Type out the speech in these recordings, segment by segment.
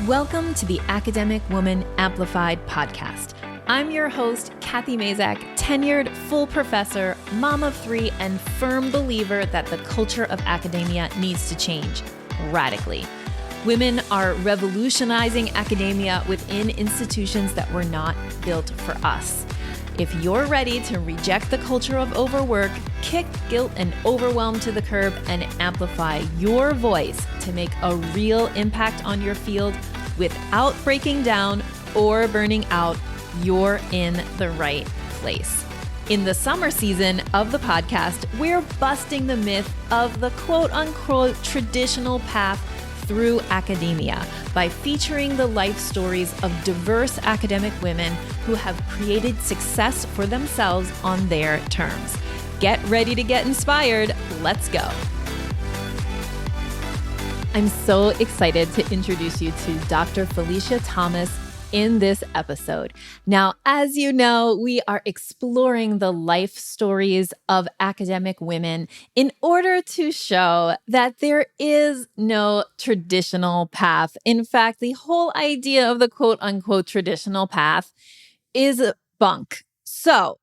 Welcome to the Academic Womxn Amplified podcast. I'm your host, Kathy Mazak, tenured full professor, mom of three, and firm believer that the culture of academia needs to change radically. Women are revolutionizing academia within institutions that were not built for us. If you're ready to reject the culture of overwork, kick guilt and overwhelm to the curb, and amplify your voice to make a real impact on your field without breaking down or burning out, you're in the right place. In the summer season of the podcast, we're busting the myth of the quote-unquote traditional path through academia by featuring the life stories of diverse academic women who have created success for themselves on their terms. Get ready to get inspired. Let's go. I'm so excited to introduce you to Dr. Felicia Thomas in this episode. Now, as you know, we are exploring the life stories of academic women in order to show that there is no traditional path. In fact, the whole idea of the quote-unquote traditional path is bunk. So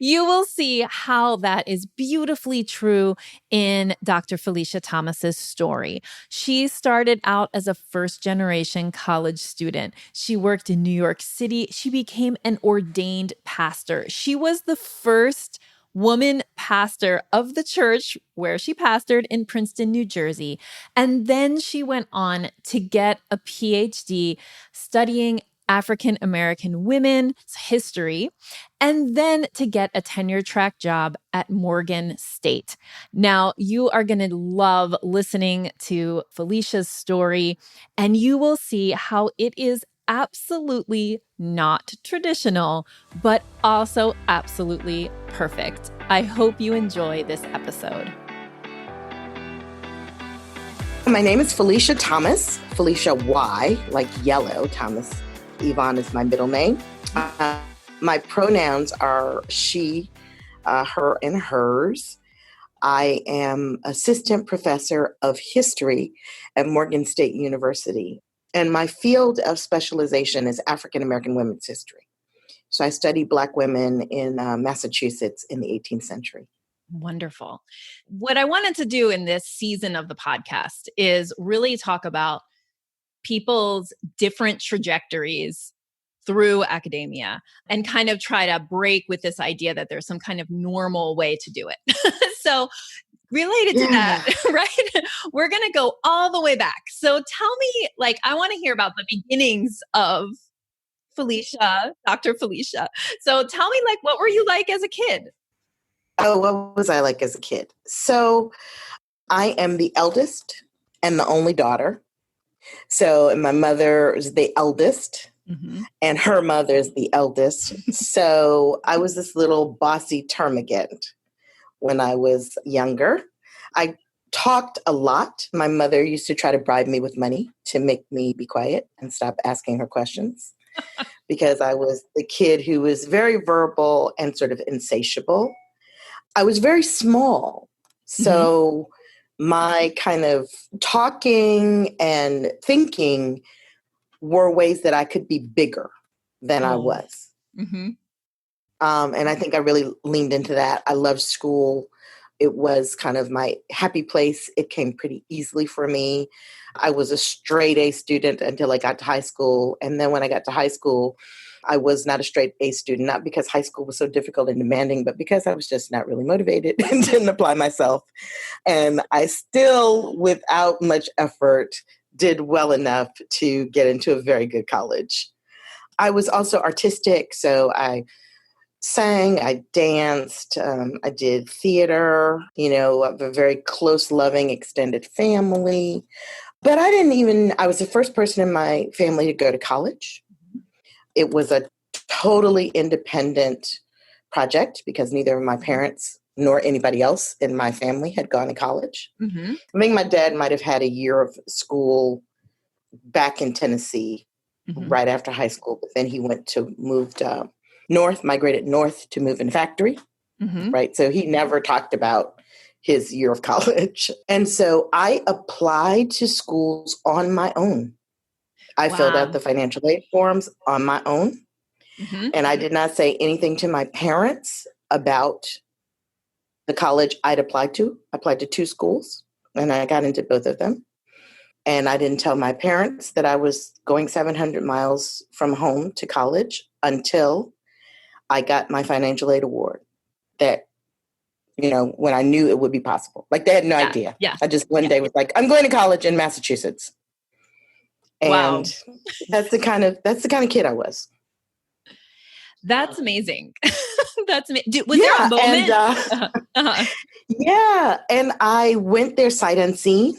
you will see how that is beautifully true in Dr. Felicia Thomas's story. She started out as a first-generation college student. She worked in New York City. She became an ordained pastor. She was the first woman pastor of the church where she pastored in Princeton, New Jersey. And then she went on to get a PhD studying African American women's history, and then to get a tenure-track job at Morgan State. Now, you are going to love listening to Felicia's story, and you will see how it is absolutely not traditional, but also absolutely perfect. I hope you enjoy this episode. My name is Felicia Thomas, Felicia Y, like yellow, Thomas. Yvonne is my middle name. My pronouns are she, her, and hers. I am assistant professor of history at Morgan State University. And my field of specialization is African American women's history. So I study Black women in Massachusetts in the 18th century. Wonderful. What I wanted to do in this season of the podcast is really talk about people's different trajectories through academia and kind of try to break with this idea that there's some kind of normal way to do it. So related to that, right? We're going to go all the way back. So tell me, I want to hear about the beginnings of Felicia, Dr. Felicia. So tell me, what were you like as a kid? Oh, what was I like as a kid? So I am the eldest and the only daughter. So my mother is the eldest, and her mother is the eldest. So I was this little bossy termagant when I was younger. I talked a lot. My mother used to try to bribe me with money to make me be quiet and stop asking her questions because I was the kid who was very verbal and sort of insatiable. I was very small. So my kind of talking and thinking were ways that I could be bigger than I was. And I think I really leaned into that. I loved school. It was kind of my happy place. It came pretty easily for me. I was a straight A student until I got to high school. And then when I got to high school, I was not a straight A student, not because high school was so difficult and demanding, but because I was just not really motivated and didn't apply myself. And I still, without much effort, did well enough to get into a very good college. I was also artistic, so I sang, I danced, I did theater, I have a very close, loving, extended family. But I was the first person in my family to go to college. It was a totally independent project because neither of my parents nor anybody else in my family had gone to college. I think my dad might have had a year of school back in Tennessee right after high school, but then he moved north, migrated north to move in factory, right? So he never talked about his year of college. And so I applied to schools on my own. I filled out Wow. the financial aid forms on my own. Mm-hmm. And I did not say anything to my parents about the college I'd applied to. I applied to 2 schools and I got into both of them. And I didn't tell my parents that I was going 700 miles from home to college until I got my financial aid award that, when I knew it would be possible. Like they had no idea. Yeah. I just one day was like, I'm going to college in Massachusetts. Wow. And that's the kind of kid I was. That's amazing. That's amazing. Was there a moment? And, yeah. And I went there sight unseen.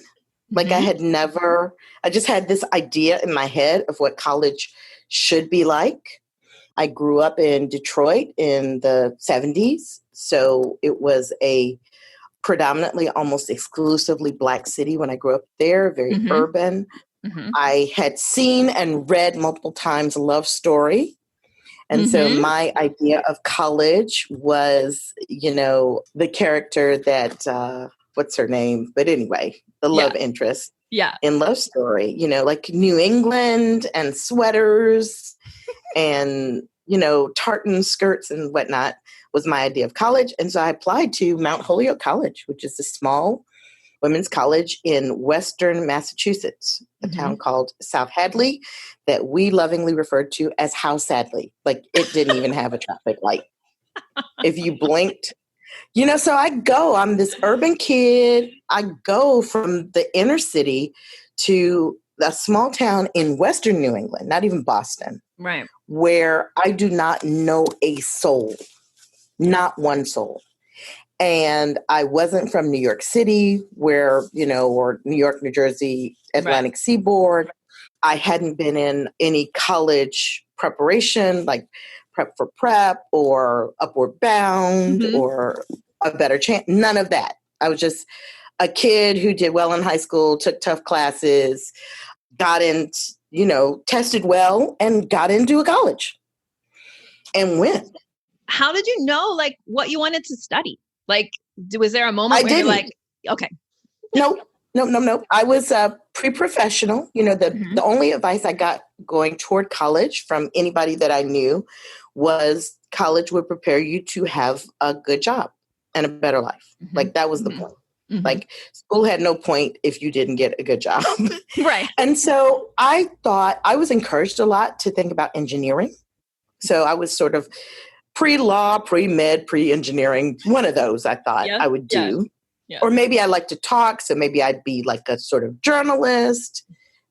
Like Mm-hmm. I just had this idea in my head of what college should be like. I grew up in Detroit in the 70s. So it was a predominantly, almost exclusively Black city when I grew up there, very urban. Mm-hmm. I had seen and read multiple times Love Story. And so my idea of college was, the character that, what's her name? But anyway, the love interest in Love Story, like New England and sweaters and, tartan skirts and whatnot was my idea of college. And so I applied to Mount Holyoke College, which is a small women's college in Western Massachusetts, a town called South Hadley that we lovingly referred to as How Sadly. Like it didn't even have a traffic light. If you blinked, so I'm this urban kid. I go from the inner city to a small town in Western New England, not even Boston, right, where I do not know a soul, not one soul. And I wasn't from New York City, or New York, New Jersey, Atlantic Seaboard. I hadn't been in any college preparation, like Prep for Prep or Upward Bound or A Better Chance. None of that. I was just a kid who did well in high school, took tough classes, got in, tested well and got into a college and went. How did you know what you wanted to study? Was there a moment where you're like, okay. No. I was a pre-professional. The only advice I got going toward college from anybody that I knew was college would prepare you to have a good job and a better life. Like that was the point. Like school had no point if you didn't get a good job. Right. And so I thought I was encouraged a lot to think about engineering. So I was sort of pre-law, pre-med, pre-engineering, one of those I thought I would do. Yeah. Or maybe I like to talk, so maybe I'd be like a sort of journalist,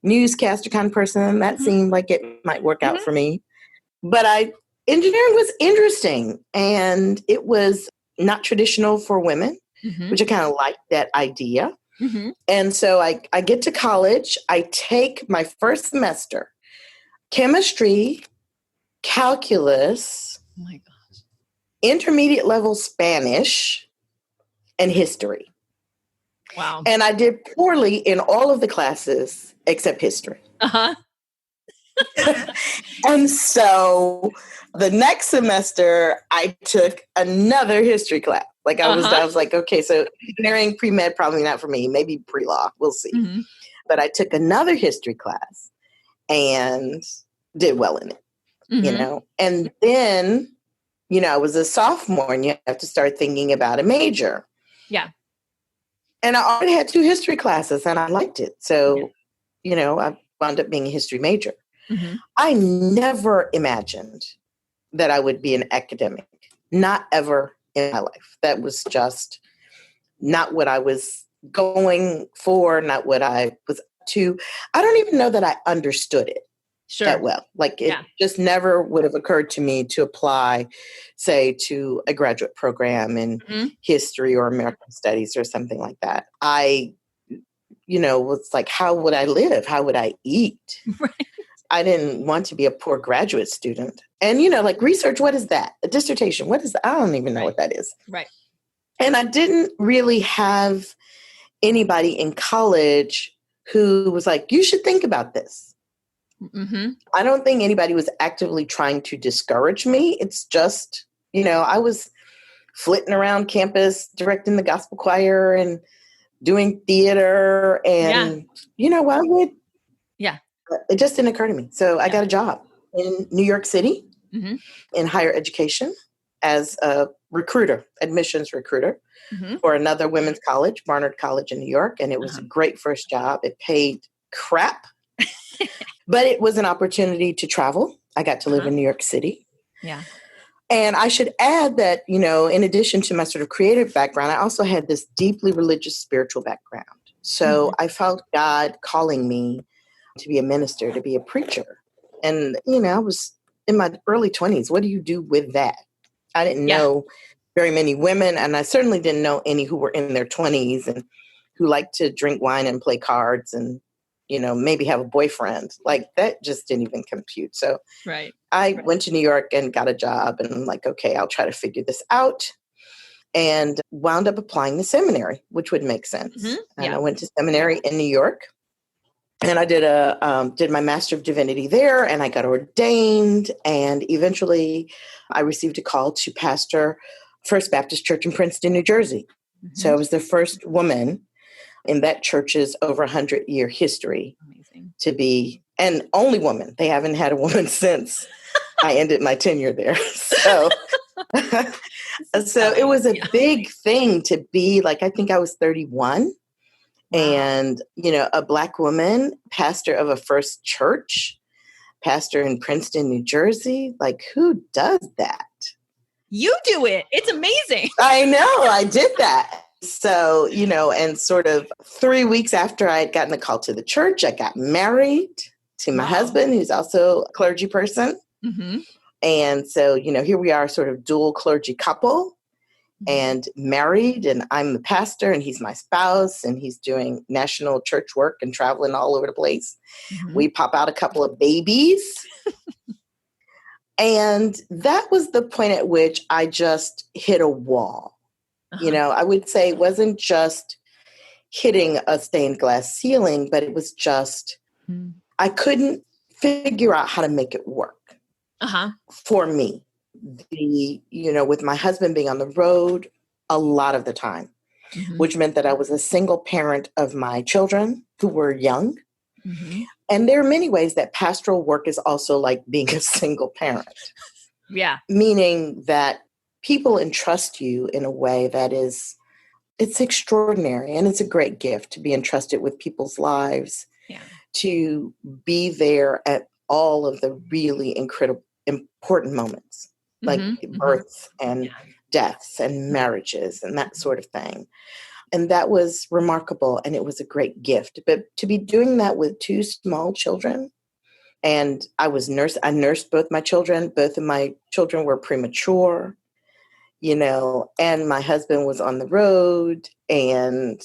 newscaster kind of person. That seemed like it might work out for me. But engineering was interesting, and it was not traditional for women, which I kind of liked that idea. And so I get to college, I take my first semester, chemistry, calculus, oh my gosh, intermediate level Spanish, and history. Wow. And I did poorly in all of the classes except history. And so the next semester I took another history class. Like I was like, okay, so engineering pre-med, probably not for me, maybe pre-law, we'll see. But I took another history class and did well in it, And then, I was a sophomore and you have to start thinking about a major. Yeah. And I already had 2 history classes and I liked it. So, I wound up being a history major. I never imagined that I would be an academic. Not ever in my life. That was just not what I was going for, not what I was up to. I don't even know that I understood it that well. Like it just never would have occurred to me to apply, say, to a graduate program in history or American studies or something like that. I, was like, how would I live? How would I eat? Right. I didn't want to be a poor graduate student. And, like research, what is that? A dissertation, what is that? I don't even know what that is. Right. And I didn't really have anybody in college who was like, you should think about this. I don't think anybody was actively trying to discourage me. It's just, I was flitting around campus, directing the gospel choir and doing theater. And, I would It just didn't occur to me. So I got a job in New York City in higher education as a recruiter, admissions recruiter for another women's college, Barnard College in New York. And it was a great first job. It paid crap, but it was an opportunity to travel. I got to live in New York City. Yeah. And I should add that, you know, in addition to my sort of creative background, I also had this deeply religious, spiritual background. So I felt God calling me to be a minister, to be a preacher. And, you know, I was in my early 20s. What do you do with that? I didn't know very many women, and I certainly didn't know any who were in their 20s and who liked to drink wine and play cards and, you know, maybe have a boyfriend. Like, that just didn't even compute. So I went to New York and got a job, and I'm like, okay, I'll try to figure this out. And wound up applying to seminary, which would make sense. And I went to seminary in New York. And I did my Master of Divinity there, and I got ordained. And eventually I received a call to pastor First Baptist Church in Princeton, New Jersey. So I was the first woman in that church's over 100-year history to be, and only woman. They haven't had a woman since I ended my tenure there. So, so it was a big thing to be like, I think I was 31. And, you know, a Black woman, pastor of a first church, pastor in Princeton, New Jersey. Like, who does that? You do it. It's amazing. I know. I did that. So, you know, and sort of 3 weeks after I had gotten a call to the church, I got married to my husband, who's also a clergy person. And so, you know, here we are, sort of dual clergy couple. And married, and I'm the pastor, and he's my spouse, and he's doing national church work and traveling all over the place. We pop out a couple of babies. And that was the point at which I just hit a wall. You know, I would say it wasn't just hitting a stained glass ceiling, but it was just, I couldn't figure out how to make it work for me. You know, with my husband being on the road a lot of the time, which meant that I was a single parent of my children who were young. And there are many ways that pastoral work is also like being a single parent. Meaning that people entrust you in a way that is, it's extraordinary. And it's a great gift to be entrusted with people's lives, to be there at all of the really incredible, important moments. Like births and deaths and marriages and that sort of thing. And that was remarkable. And it was a great gift. But to be doing that with two small children, and I nursed both my children. Both of my children were premature, you know, and my husband was on the road, and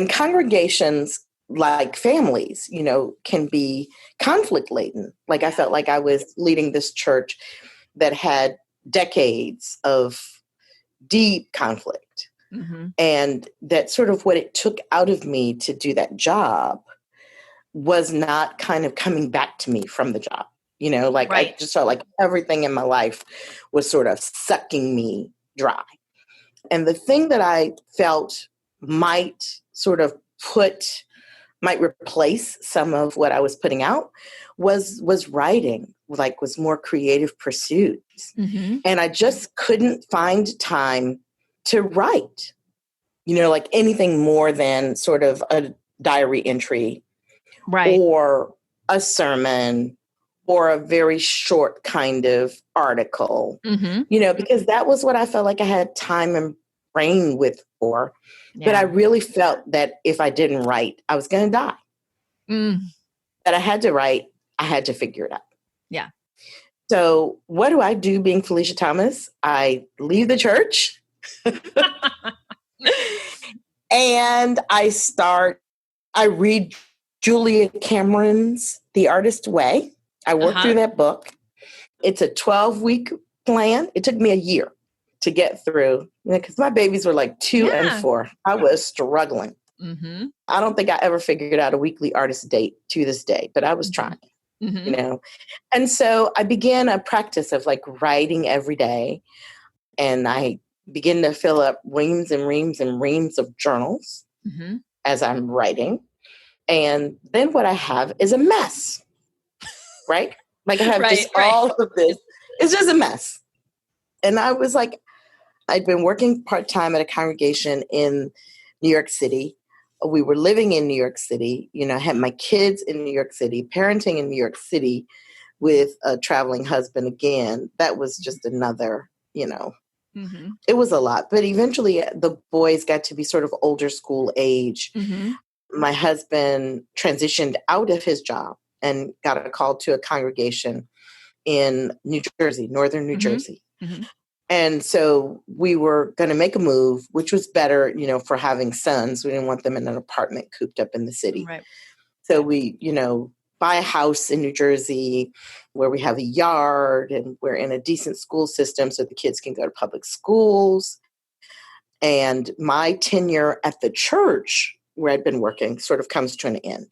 congregations, like families, you know, can be conflict laden. Like, I felt like I was leading this church that had decades of deep conflict. And that sort of what it took out of me to do that job was not kind of coming back to me from the job. You know, like I just felt like everything in my life was sort of sucking me dry. And the thing that I felt might replace some of what I was putting out was writing, like was more creative pursuits. And I just couldn't find time to write, you know, like anything more than sort of a diary entry or a sermon or a very short kind of article, you know, because that was what I felt like I had time and brain with for. But I really felt that if I didn't write, I was going to die. That I had to write, I had to figure it out. So what do I do being Felicia Thomas? I leave the church and I read Julia Cameron's The Artist's Way. I worked through that book. It's a 12-week plan. It took me a year to get through, because my babies were like 2 and 4. I was struggling. I don't think I ever figured out a weekly artist date to this day, but I was trying, you know. And so I began a practice of like writing every day. And I began to fill up reams and reams and reams of journals as I'm writing. And then what I have is a mess. right? Like I have just all of this. It's just a mess. And I was like, I'd been working part-time at a congregation in New York City. We were living in New York City. I had my kids in New York City, parenting in New York City with a traveling husband again. That was just another, it was a lot. But eventually the boys got to be sort of older school age. Mm-hmm. My husband transitioned out of his job and got a call to a congregation in New Jersey, northern New Jersey. Mm-hmm. And so we were going to make a move, which was better, for having sons. We didn't want them in an apartment cooped up in the city. Right. So we, buy a house in New Jersey where we have a yard and we're in a decent school system so the kids can go to public schools. And my tenure at the church where I'd been working sort of comes to an end.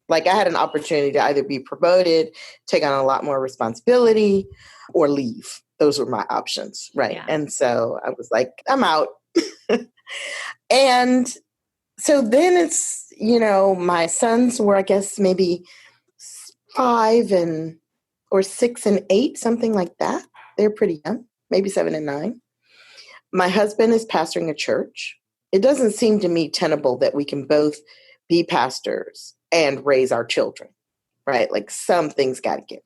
Like I had an opportunity to either be promoted, take on a lot more responsibility, or leave. Those were my options, right? Yeah. And so I was like, I'm out. And so then it's, my sons were, I guess, maybe 5 or 6 and 8, something like that. They're pretty young, maybe 7 and 9. My husband is pastoring a church. It doesn't seem to me tenable that we can both be pastors and raise our children, right? Like something's got to give.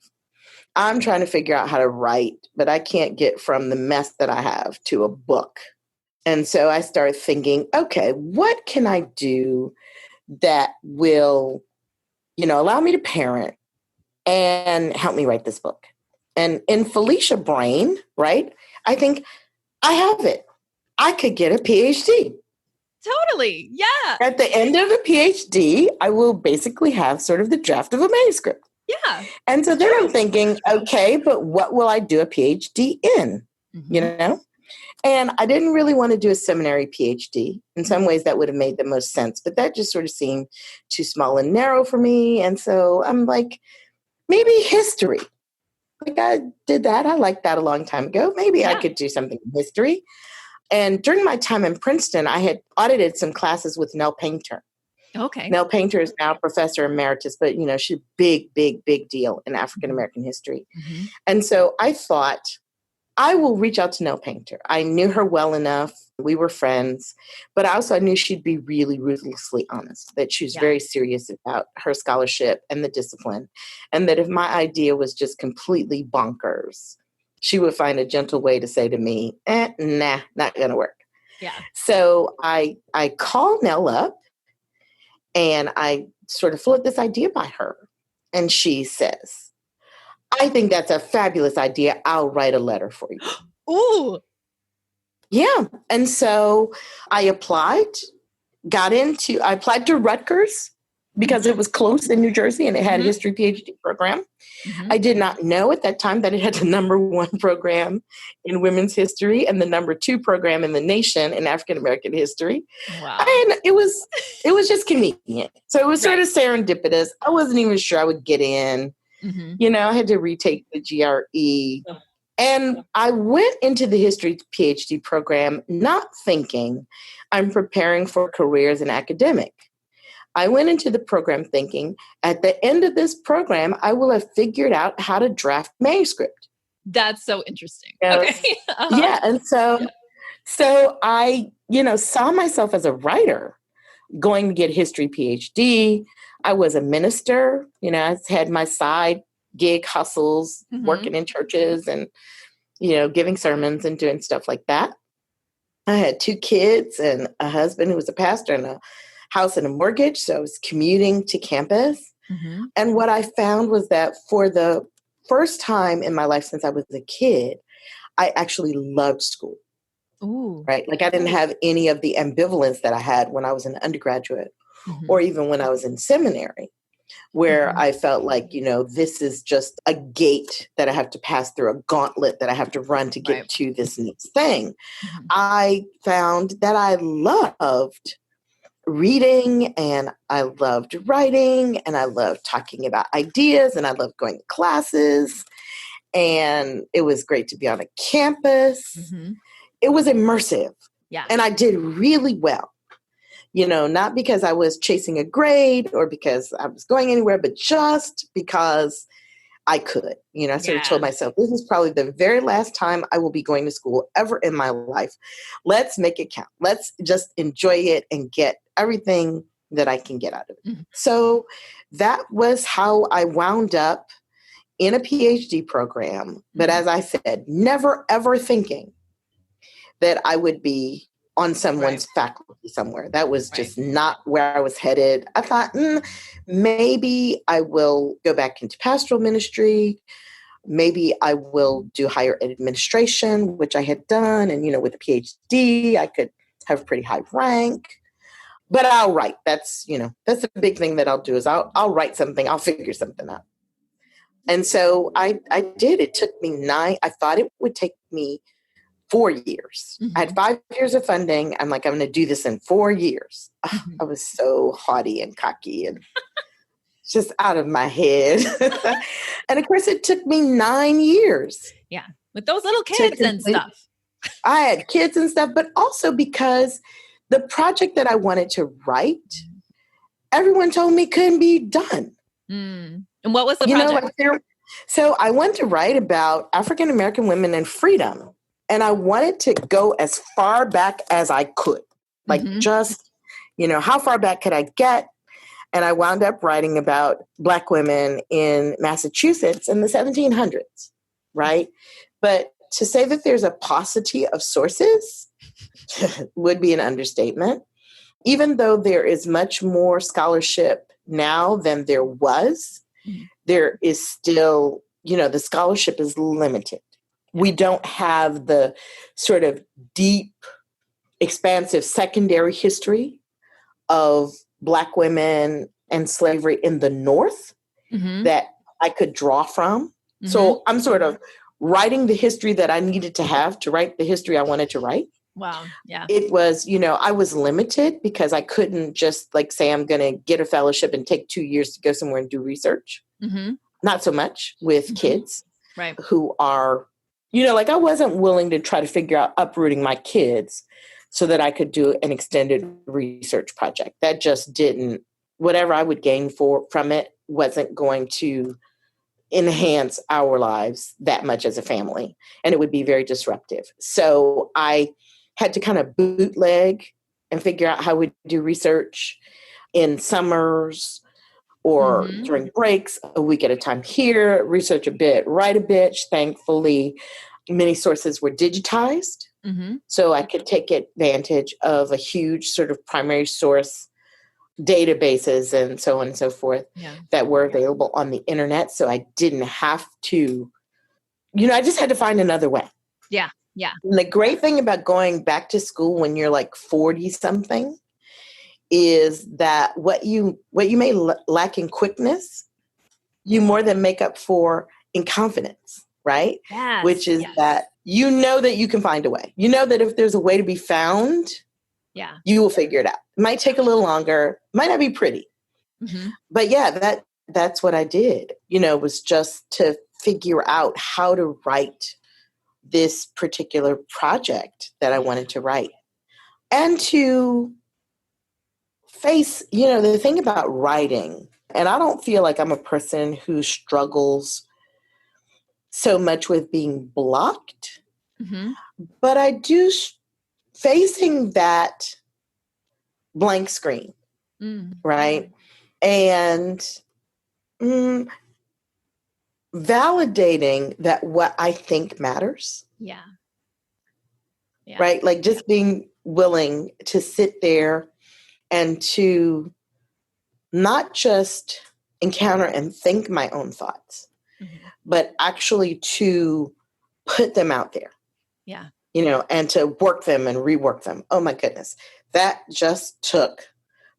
I'm trying to figure out how to write, but I can't get from the mess that I have to a book. And so I started thinking, okay, what can I do that will, allow me to parent and help me write this book? And in Felicia brain, right, I think I have it. I could get a PhD. Totally. Yeah. At the end of a PhD, I will basically have sort of the draft of a manuscript. Yeah. And so then I'm thinking, okay, but what will I do a PhD in? Mm-hmm. And I didn't really want to do a seminary PhD. In some ways that would have made the most sense, but that just sort of seemed too small and narrow for me. And so I'm like, maybe history. Like I did that. I liked that a long time ago. Maybe I could do something in history. And during my time in Princeton, I had audited some classes with Nell Painter. Okay. Nell Painter is now professor emeritus, but, she's a big deal in African-American history. Mm-hmm. And so I thought, I will reach out to Nell Painter. I knew her well enough. We were friends, but I knew she'd be really ruthlessly honest, that she was very serious about her scholarship and the discipline. And that if my idea was just completely bonkers, she would find a gentle way to say to me, nah, not going to work. Yeah. So I called Nell up and I sort of float this idea by her. And she says, I think that's a fabulous idea. I'll write a letter for you. Ooh. Yeah. And so I applied to Rutgers because it was close in New Jersey and it had a history PhD program. Mm-hmm. I did not know at that time that it had the #1 program in women's history and the #2 program in the nation in African-American history. Wow. And it was just convenient. So it was sort of serendipitous. I wasn't even sure I would get in. Mm-hmm. I had to retake the GRE. And I went into the history PhD program not thinking I'm preparing for careers in academic. I went into the program thinking at the end of this program, I will have figured out how to draft manuscript. That's so interesting. Okay. Uh-huh. Yeah. And so I, saw myself as a writer going to get history PhD. I was a minister, I had my side gig hustles, working in churches and, giving sermons and doing stuff like that. I had 2 kids and a husband who was a pastor and a house and a mortgage. So I was commuting to campus. Mm-hmm. And what I found was that for the first time in my life since I was a kid, I actually loved school. Ooh. Right? Like I didn't have any of the ambivalence that I had when I was an undergraduate or even when I was in seminary, where I felt like, this is just a gate that I have to pass through, a gauntlet that I have to run to get to this next thing. Mm-hmm. I found that I loved reading and I loved writing and I loved talking about ideas and I loved going to classes and it was great to be on a campus. Mm-hmm. It was immersive. Yeah. And I did really well, not because I was chasing a grade or because I was going anywhere, but just because I could. I sort of Yeah. told myself, this is probably the very last time I will be going to school ever in my life. Let's make it count. Let's just enjoy it and get everything that I can get out of it. Mm-hmm. So that was how I wound up in a PhD program. But as I said, never, ever thinking that I would be on someone's faculty somewhere. That was just not where I was headed. I thought, maybe I will go back into pastoral ministry. Maybe I will do higher ed administration, which I had done. And, with a PhD, I could have a pretty high rank. But I'll write. That's the big thing that I'll do is I'll write something. I'll figure something out. And so I did. It took me I thought it would take me 4 years. I had 5 years of funding. I'm like, I'm going to do this in 4 years. I was so haughty and cocky and just out of my head. And of course, it took me 9 years. Yeah. With those little kids and stuff. I had kids and stuff, but also because the project that I wanted to write, everyone told me couldn't be done. And what was the project? So I wanted to write about African American women and freedom. And I wanted to go as far back as I could. Like just, how far back could I get? And I wound up writing about Black women in Massachusetts in the 1700s, right? But to say that there's a paucity of sources would be an understatement. Even though there is much more scholarship now than there was, there is still, the scholarship is limited. We don't have the sort of deep, expansive secondary history of Black women and slavery in the North that I could draw from. So I'm sort of writing the history that I needed to have to write the history I wanted to write. Wow. Yeah. It was, I was limited because I couldn't just say, I'm going to get a fellowship and take 2 years to go somewhere and do research. Not so much with kids who are, I wasn't willing to try to figure out uprooting my kids so that I could do an extended research project. That just didn't, whatever I would gain from it wasn't going to enhance our lives that much as a family. And it would be very disruptive. So I had to kind of bootleg and figure out how we do research in summers or during breaks, a week at a time here, research a bit, write a bit. Thankfully, many sources were digitized. So I could take advantage of a huge sort of primary source databases and so on and so forth that were available on the internet. So I didn't have to, I just had to find another way. Yeah. Yeah. And the great thing about going back to school when you're 40 something is that what you may lack in quickness, you more than make up for in confidence, right? Yes. Which is that that you can find a way. That if there's a way to be found, you will figure it out. It might take a little longer, might not be pretty. But that's what I did, was just to figure out how to write this particular project that I wanted to write. And to face, the thing about writing, and I don't feel like I'm a person who struggles so much with being blocked, but I do facing that blank screen, right? And validating that what I think matters. Yeah. Right? Just being willing to sit there and to not just encounter and think my own thoughts, but actually to put them out there. Yeah. And to work them and rework them. Oh my goodness. That just took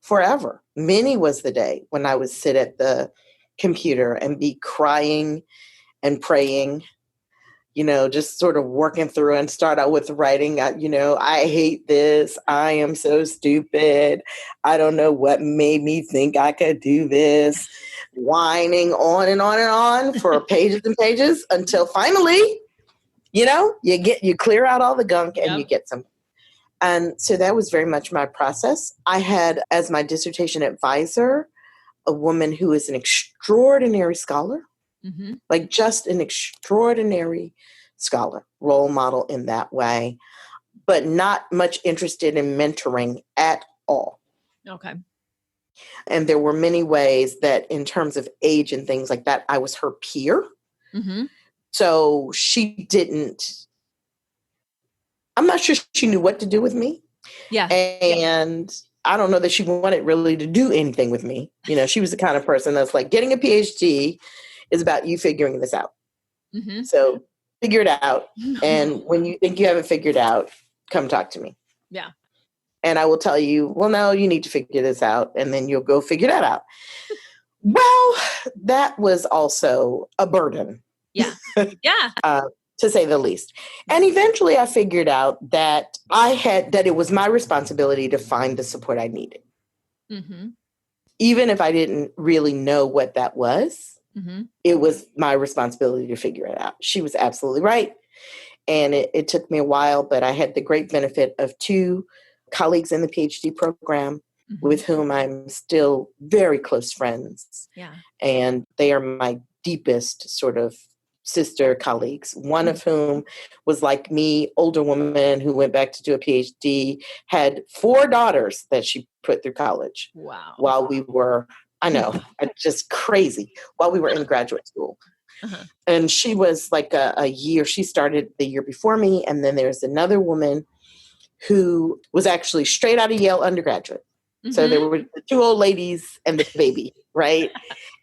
forever. Many was the day when I would sit at the computer and be crying and praying, just sort of working through and start out with writing. I hate this. I am so stupid. I don't know what made me think I could do this. Whining on and on and on for pages and pages until finally, you clear out all the gunk and you get some. And so that was very much my process. I had as my dissertation advisor a woman who is an extraordinary scholar. Like just an extraordinary scholar, role model in that way, but not much interested in mentoring at all. Okay. And there were many ways that in terms of age and things like that, I was her peer. So I'm not sure she knew what to do with me. Yeah. And I don't know that she wanted really to do anything with me. You know, she was the kind of person that's like, getting a PhD is about you figuring this out. So figure it out. And when you think you have it figured out, come talk to me. Yeah. And I will tell you, well, no, you need to figure this out. And then you'll go figure that out. Well, that was also a burden. Yeah. Yeah. To say the least. And eventually I figured out that it was my responsibility to find the support I needed. Even if I didn't really know what that was, it was my responsibility to figure it out. She was absolutely right. And it took me a while, but I had the great benefit of 2 colleagues in the PhD program with whom I'm still very close friends. Yeah. And they are my deepest sort of sister colleagues, one of whom was like me, older woman who went back to do a PhD, had 4 daughters that she put through college. Wow. While we were, I know, just crazy, while we were in graduate school. And she was like a year, she started the year before me. And then there's another woman who was actually straight out of Yale undergraduate. So there were the 2 old ladies and the baby, right?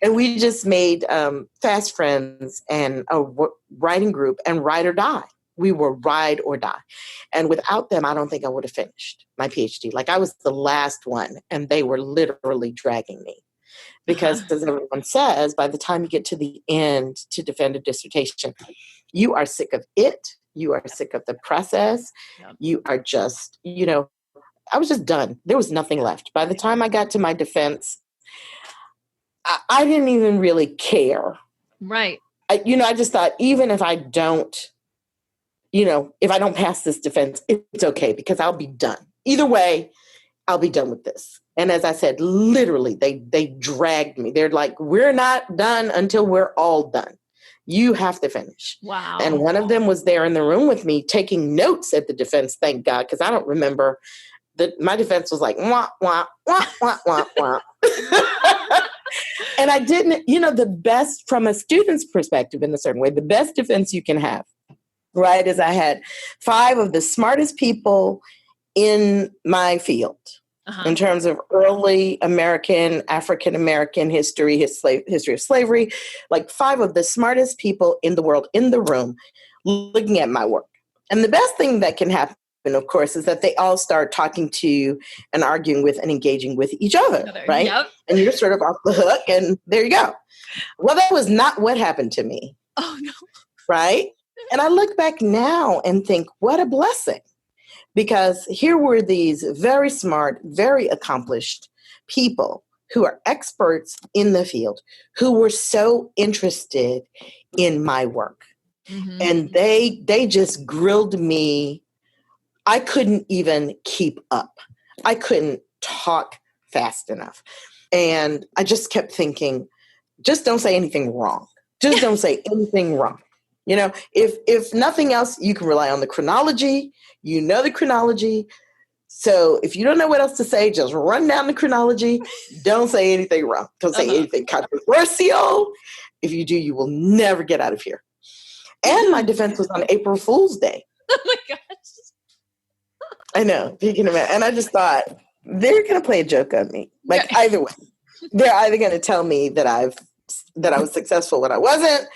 And we just made fast friends and a writing group, and ride or die. We were ride or die. And without them, I don't think I would have finished my PhD. Like, I was the last one, and they were literally dragging me. Because as everyone says, by the time you get to the end to defend a dissertation, you are sick of it. You are sick of the process. You are just, I was just done. There was nothing left. By the time I got to my defense, I didn't even really care. Right. I just thought, even if I don't, if I don't pass this defense, it's okay, because I'll be done. Either way, I'll be done with this. And as I said, literally, they dragged me. They're like, we're not done until we're all done. You have to finish. Wow. And one of them was there in the room with me taking notes at the defense, thank God, because I don't remember. My defense was like, wah, wah, wah, wah, wah, wah. And I didn't, the best, from a student's perspective in a certain way, the best defense you can have, right, is I had 5 of the smartest people in my field in terms of early American, African-American history of slavery, like 5 of the smartest people in the world in the room looking at my work. And the best thing that can happen, of course, is that they all start talking to and arguing with and engaging with each other, right? Yep. And you're sort of off the hook, and there you go. Well, that was not what happened to me. Oh, no. Right? And I look back now and think, what a blessing. Because here were these very smart, very accomplished people who are experts in the field, who were so interested in my work. And they just grilled me. I couldn't even keep up. I couldn't talk fast enough. And I just kept thinking, just don't say anything wrong. Just don't say anything wrong. If nothing else, you can rely on the chronology. You know the chronology. So if you don't know what else to say, just run down the chronology. Don't say anything wrong. Don't say anything controversial. If you do, you will never get out of here. And my defense was on April Fool's Day. Oh my gosh. I know. You can imagine. And I just thought, they're going to play a joke on me. Like, either way. They're either going to tell me that I was successful when I wasn't,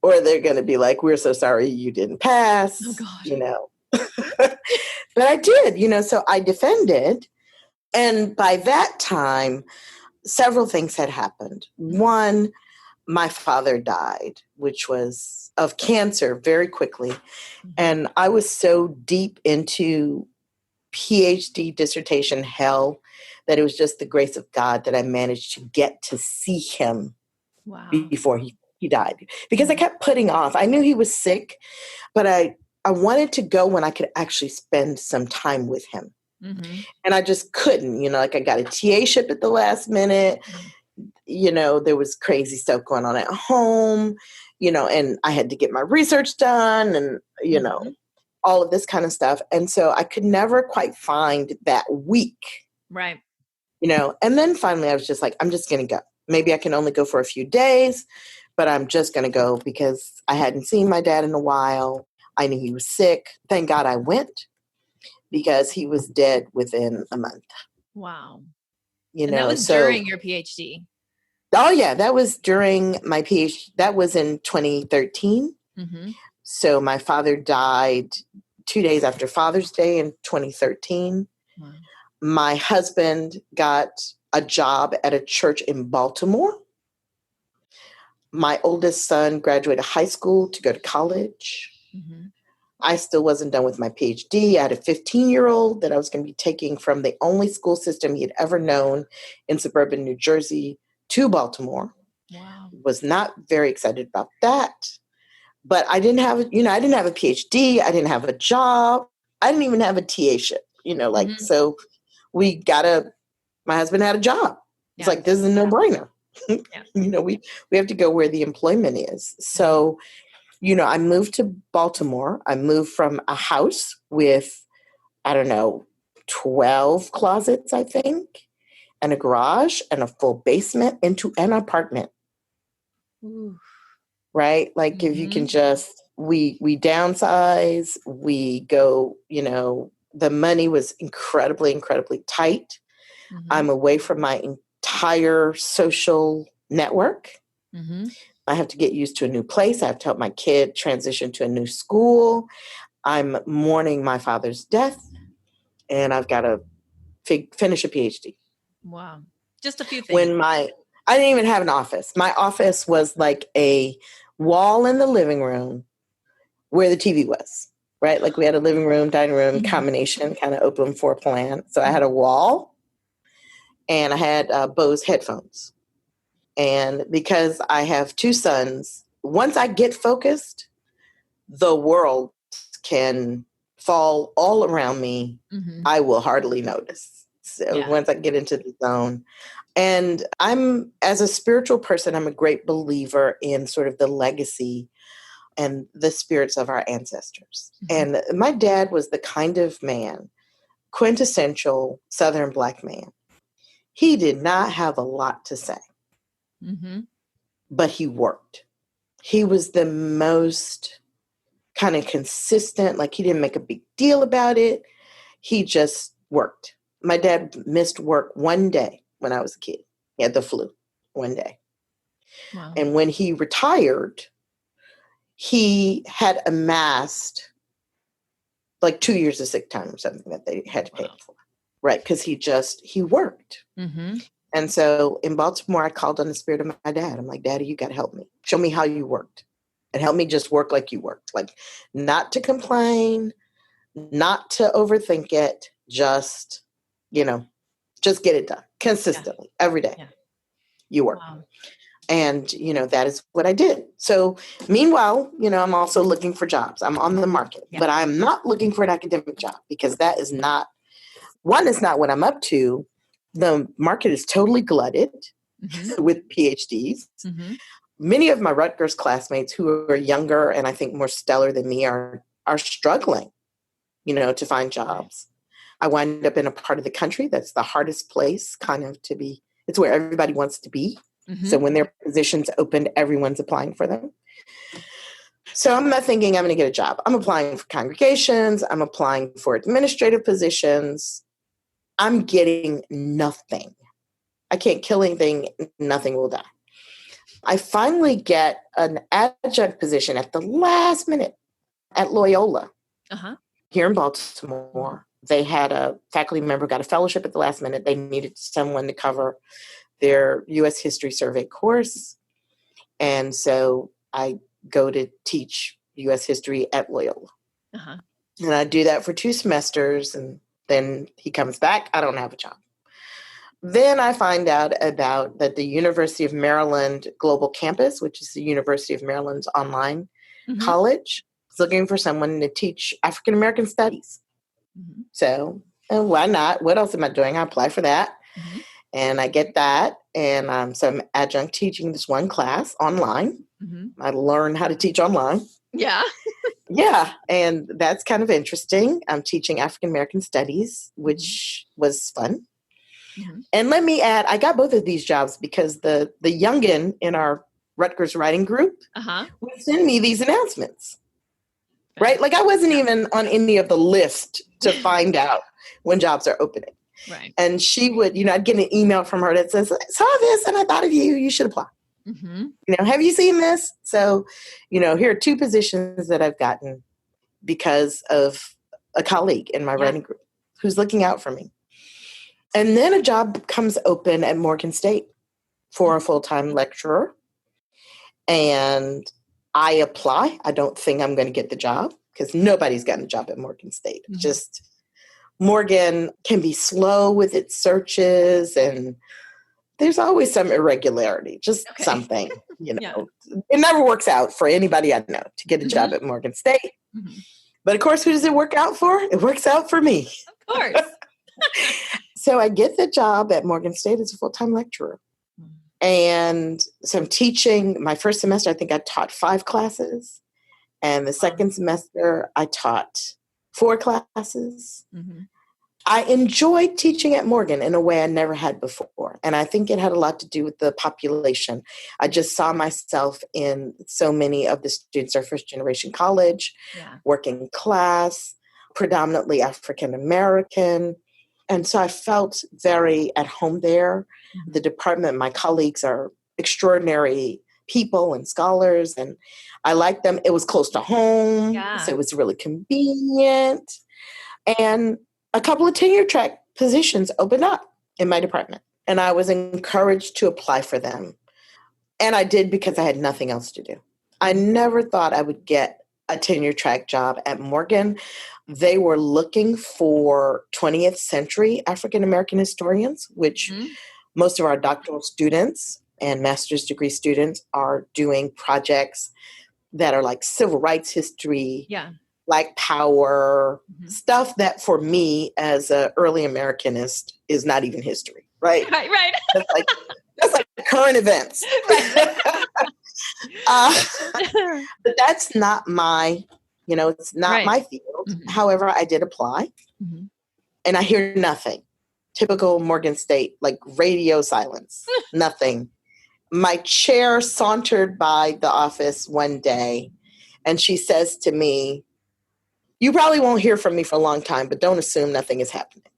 or they're going to be like, we're so sorry you didn't pass. Oh God. But I did, so I defended. And by that time, several things had happened. One, my father died, which was of cancer, very quickly. And I was so deep into PhD dissertation hell that it was just the grace of God that I managed to get to see him before he died. Because I kept putting off. I knew he was sick, but I wanted to go when I could actually spend some time with him. And I just couldn't, like, I got a TA ship at the last minute. there was crazy stuff going on at home, and I had to get my research done and, all of this kind of stuff. And so I could never quite find that week. Right. And then finally I was just like, I'm just going to go. Maybe I can only go for a few days, but I'm just going to go because I hadn't seen my dad in a while. I knew he was sick. Thank God I went because he was dead within a month. Wow. And that was so during your PhD. Oh yeah, that was during my PhD. That was in 2013. Mm-hmm. So my father died 2 days after Father's Day in 2013. Wow. My husband got a job at a church in Baltimore. My oldest son graduated high school to go to college. Mm-hmm. I still wasn't done with my PhD. I had a 15-year-old that I was going to be taking from the only school system he had ever known in suburban New Jersey to Baltimore. Wow. Was not very excited about that. But I didn't have, I didn't have a PhD. I didn't have a job. I didn't even have a TA-ship, so my husband had a job. It's like, this is a no-brainer. Yeah. We have to go where the employment is. So, I moved to Baltimore. I moved from a house with, 12 closets, I think, and a garage and a full basement into an apartment. Ooh. Right? Like if you can just, we downsize, we go, the money was incredibly, incredibly tight. Mm-hmm. I'm away from my entire social network. Mm-hmm. I have to get used to a new place. I have to help my kid transition to a new school. I'm mourning my father's death, and I've got to finish a PhD. Wow. Just a few things. I didn't even have an office. My office was like a wall in the living room where the TV was, right? Like we had a living room, dining room combination, kind of open floor plan. So I had a wall and I had Bose headphones. And because I have 2 sons, once I get focused, the world can fall all around me. Mm-hmm. I will hardly notice. So once I get into the zone. And as a spiritual person, I'm a great believer in sort of the legacy and the spirits of our ancestors. Mm-hmm. And my dad was the kind of man, quintessential Southern Black man. He did not have a lot to say, but he worked. He was the most kind of consistent, like he didn't make a big deal about it. He just worked. My dad missed work one day when I was a kid. He had the flu one day. Wow. And when he retired, he had amassed like 2 years of sick time or something that they had to pay him for. Right. Because he worked. Mm-hmm. And so in Baltimore, I called on the spirit of my dad. I'm like, Daddy, you got to help me. Show me how you worked. And help me just work like you worked. Like not to complain, not to overthink it, just get it done consistently every day. Yeah. You work. Wow. And, that is what I did. So meanwhile, I'm also looking for jobs. I'm on the market, but I'm not looking for an academic job because that is not, one, it's not what I'm up to. The market is totally glutted with PhDs. Mm-hmm. Many of my Rutgers classmates who are younger and I think more stellar than me are struggling, to find jobs. I wind up in a part of the country that's the hardest place kind of to be. It's where everybody wants to be. Mm-hmm. So when their positions open, everyone's applying for them. So I'm not thinking I'm going to get a job. I'm applying for congregations. I'm applying for administrative positions. I'm getting nothing. I can't kill anything. Nothing will die. I finally get an adjunct position at the last minute at Loyola here in Baltimore. They had a faculty member got a fellowship at the last minute. They needed someone to cover their U.S. History Survey course. And so I go to teach U.S. History at Loyola. And I do that for 2 semesters. And then he comes back. I don't have a job. Then I find out about that the University of Maryland Global Campus, which is the University of Maryland's online college, is looking for someone to teach African American studies. So why not? What else am I doing? I apply for that. And I get that. And so I'm adjunct teaching this one class online. I learned how to teach online. Yeah. Yeah. And that's kind of interesting. I'm teaching African American studies, which was fun. And let me add, I got both of these jobs because the youngin in our Rutgers writing group would send me these announcements. Right? Like I wasn't even on any of the list to find out when jobs are opening. Right. And she would, I'd get an email from her that says, I saw this and I thought of you. You should apply. Have you seen this? So, here are 2 positions that I've gotten because of a colleague in my writing group who's looking out for me. And then a job comes open at Morgan State for a full-time lecturer. And I apply. I don't think I'm going to get the job because nobody's gotten a job at Morgan State. Just Morgan can be slow with its searches and there's always some irregularity, just something, It never works out for anybody I know to get a job at Morgan State. But of course, who does it work out for? It works out for me. Of course. So I get the job at Morgan State as a full-time lecturer. And so I'm teaching my first semester, I think I taught 5 classes. And the second semester, I taught 4 classes. I enjoyed teaching at Morgan in a way I never had before. And I think it had a lot to do with the population. I just saw myself in so many of the students, our first generation college, working class, predominantly African American. And so I felt very at home there. The department, my colleagues are extraordinary people and scholars, and I liked them. It was close to home, so it was really convenient. And a couple of tenure-track positions opened up in my department, and I was encouraged to apply for them. And I did because I had nothing else to do. I never thought I would get a tenure-track job at Morgan. They were looking for 20th century African-American historians, which most of our doctoral students and master's degree students are doing projects that are like civil rights history, Black Power, stuff that for me as an early Americanist is not even history, right? Right. That's like current events. But that's not my, it's not my field. However, I did apply and I hear nothing. Typical Morgan State, like radio silence, nothing. My chair sauntered by the office one day and she says to me, you probably won't hear from me for a long time, but don't assume nothing is happening.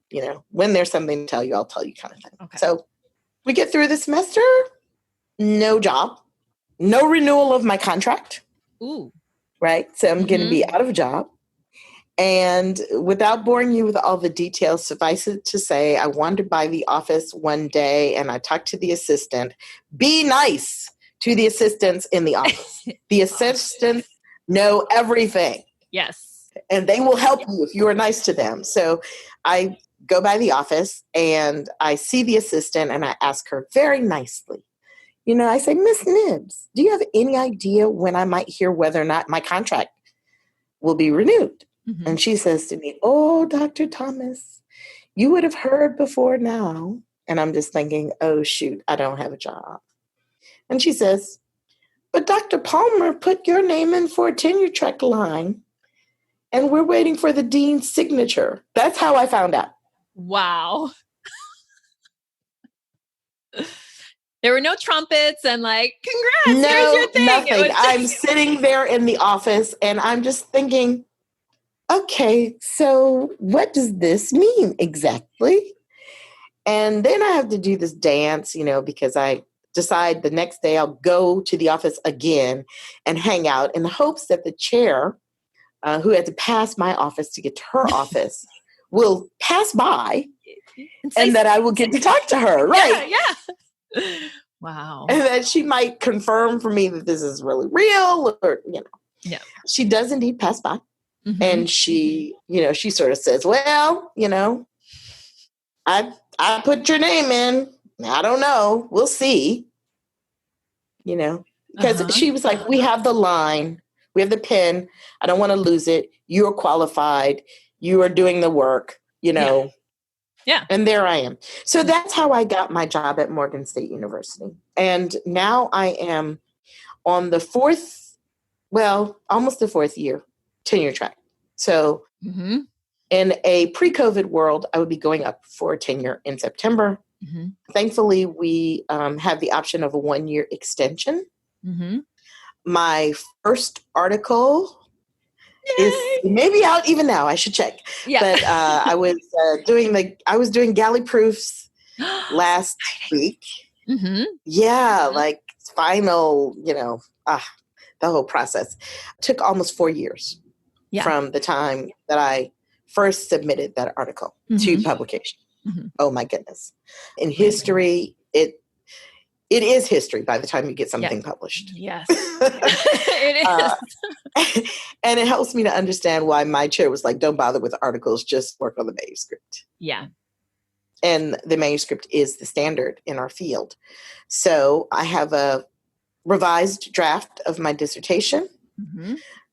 When there's something to tell you, I'll tell you kind of thing. Okay. So we get through the semester, no job, no renewal of my contract. Ooh. Right? So I'm going to be out of a job. And without boring you with all the details, suffice it to say, I wandered by the office one day and I talked to the assistant. Be nice to the assistants in the office. The assistants know everything. Yes. And they will help you if you are nice to them. So I go by the office and I see the assistant and I ask her very nicely, I say, Miss Nibbs, do you have any idea when I might hear whether or not my contract will be renewed? And she says to me, oh, Dr. Thomas, you would have heard before now. And I'm just thinking, oh, shoot, I don't have a job. And she says, but Dr. Palmer put your name in for a tenure-track line. And we're waiting for the dean's signature. That's how I found out. Wow. There were no trumpets and congrats, here's your thing. Nothing. I'm sitting there in the office and I'm just thinking, okay, so what does this mean exactly? And then I have to do this dance, because I decide the next day I'll go to the office again and hang out in the hopes that the chair who had to pass my office to get to her office will pass by and that I will get to talk to her. Right. Yeah. Wow. And that she might confirm for me that this is really real or, Yeah. She does indeed pass by. And she, she sort of says, well, I put your name in. I don't know. We'll see. Because she was like, we have the line. We have the pen. I don't want to lose it. You're qualified. You are doing the work, Yeah. And there I am. So that's how I got my job at Morgan State University. And now I am on the almost the fourth year, tenure-track. So in a pre-COVID world, I would be going up for tenure in September. Thankfully, we have the option of a 1-year extension. My first article is maybe out even now. I should check. Yeah. But I was doing galley proofs last week. Yeah, like final, the whole process. Took almost 4 years from the time that I first submitted that article to publication. Oh my goodness. In history, it is history by the time you get something published. Yes. It is. And it helps me to understand why my chair was like, don't bother with articles, just work on the manuscript. Yeah. And the manuscript is the standard in our field. So I have a revised draft of my dissertation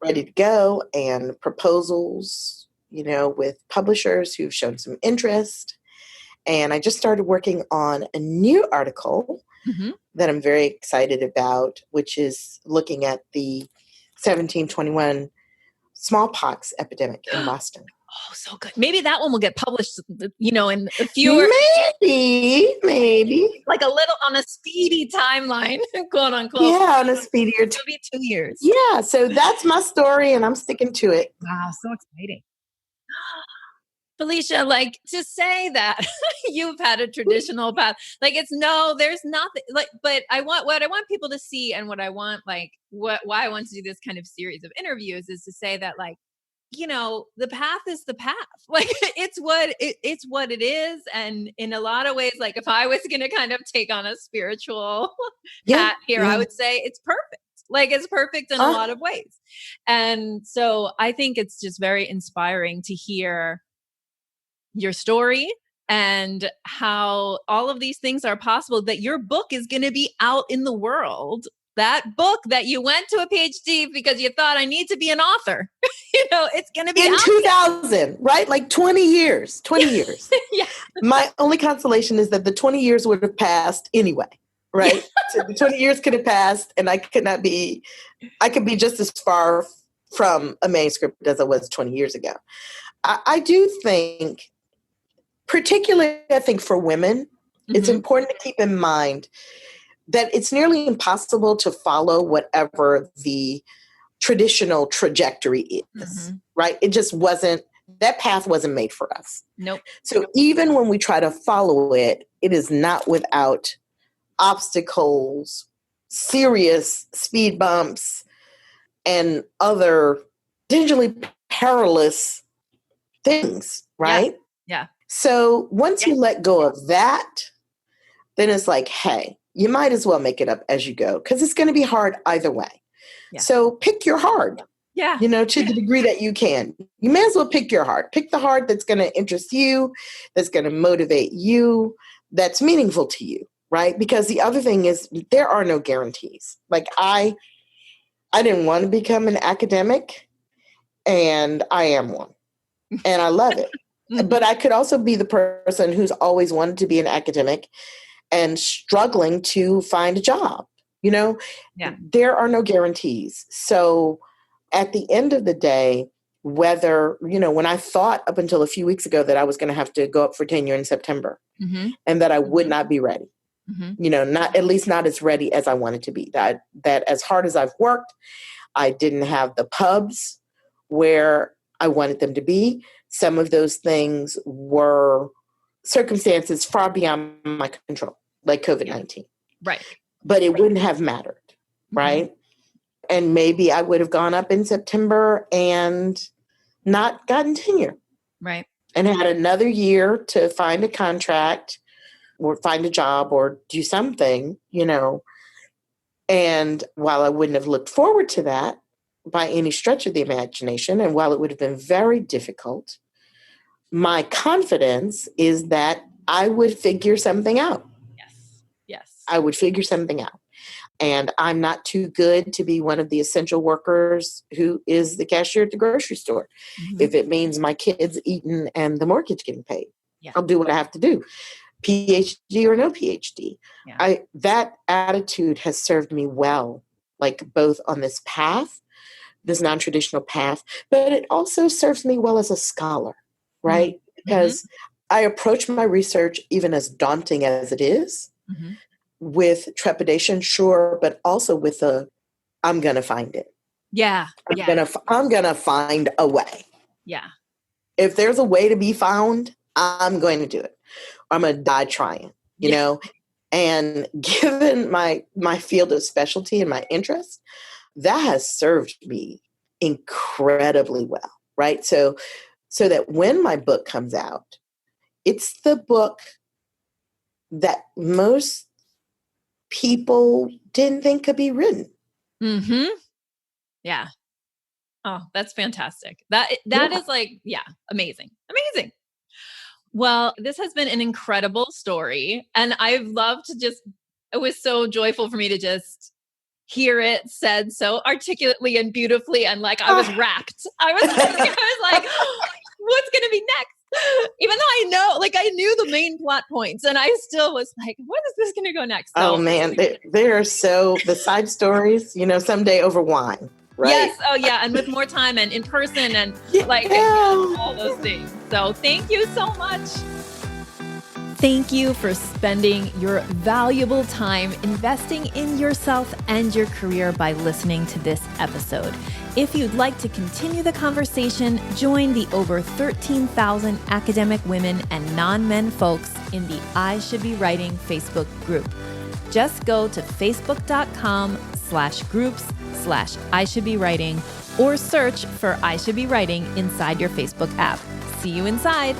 ready to go, and proposals, with publishers who've shown some interest. And I just started working on a new article that I'm very excited about, which is looking at the 1721 smallpox epidemic in Boston. Oh, so good. Maybe that one will get published, in a few. Maybe. Like a little on a speedy timeline, quote unquote. Yeah, on a speedier. It'll be 2 years. Yeah, so that's my story, and I'm sticking to it. Wow, so exciting. Felicia, like, to say that you've had a traditional path, like there's nothing like, but what I want people to see, and what I want, like, why I want to do this kind of series of interviews is to say that, like, the path is the path. Like, it's what it is. And in a lot of ways, like, if I was going to kind of take on a spiritual hat here, I would say it's perfect. Like, it's perfect in a lot of ways. And so I think it's just very inspiring to hear your story and how all of these things are possible, that your book is going to be out in the world. That book that you went to a PhD because you thought, I need to be an author, it's going to be in 2000, right? Like 20 years. Yeah. My only consolation is that the 20 years would have passed anyway, right? So the 20 years could have passed, and I could be just as far from a manuscript as I was 20 years ago. I do think, particularly, I think for women, it's important to keep in mind that it's nearly impossible to follow whatever the traditional trajectory is, right? It just that path wasn't made for us. Nope. So even when we try to follow it, it is not without obstacles, serious speed bumps, and other potentially perilous things, right? Yeah. So once you let go of that, then it's like, hey, you might as well make it up as you go, because it's going to be hard either way. Yeah. So pick your hard, to the degree that you can. You may as well pick your hard. Pick the hard that's going to interest you, that's going to motivate you, that's meaningful to you, right? Because the other thing is, there are no guarantees. Like, I didn't want to become an academic, and I am one, and I love it. But I could also be the person who's always wanted to be an academic and struggling to find a job. There are no guarantees. So at the end of the day, whether, when I thought up until a few weeks ago that I was going to have to go up for tenure in September and that I would not be ready, not as ready as I wanted to be, that as hard as I've worked, I didn't have the pubs where I wanted them to be. Some of those things were circumstances far beyond my control, like COVID-19. Right. But it wouldn't have mattered, right? And maybe I would have gone up in September and not gotten tenure. Right. And had another year to find a contract or find a job or do something, And while I wouldn't have looked forward to that by any stretch of the imagination, and while it would have been very difficult, my confidence is that I would figure something out. Yes. I would figure something out. And I'm not too good to be one of the essential workers who is the cashier at the grocery store, if it means my kids eating and the mortgage getting paid. I'll do what I have to do. PhD or no PhD. Yeah. That attitude has served me well, like both on this path, this non-traditional path, but it also serves me well as a scholar, right? Mm-hmm. Because I approach my research, even as daunting as it is, with trepidation, sure, but also with I'm going to find it. Yeah. I'm going to find a way. Yeah. If there's a way to be found, I'm going to do it. I'm going to die trying, you know? And given my field of specialty and my interest, that has served me incredibly well, right? So that when my book comes out, it's the book that most people didn't think could be written. Mm-hmm. Yeah. Oh, that's fantastic. That is like, amazing. Amazing. Well, this has been an incredible story. And I've loved to it was so joyful for me to just hear it said so articulately and beautifully. And like, I was rapt. I was like, what's going to be next? Even though I knew the main plot points and I still was like, when is this going to go next? So, oh man, they are the side stories, someday over wine. Right? Yes. Oh, yeah. And with more time and in person and all those things. So thank you so much. Thank you for spending your valuable time investing in yourself and your career by listening to this episode. If you'd like to continue the conversation, join the over 13,000 academic women and non-men folks in the I Should Be Writing Facebook group. Just go to facebook.com/groups/I Should Be Writing or search for I Should Be Writing inside your Facebook app. See you inside.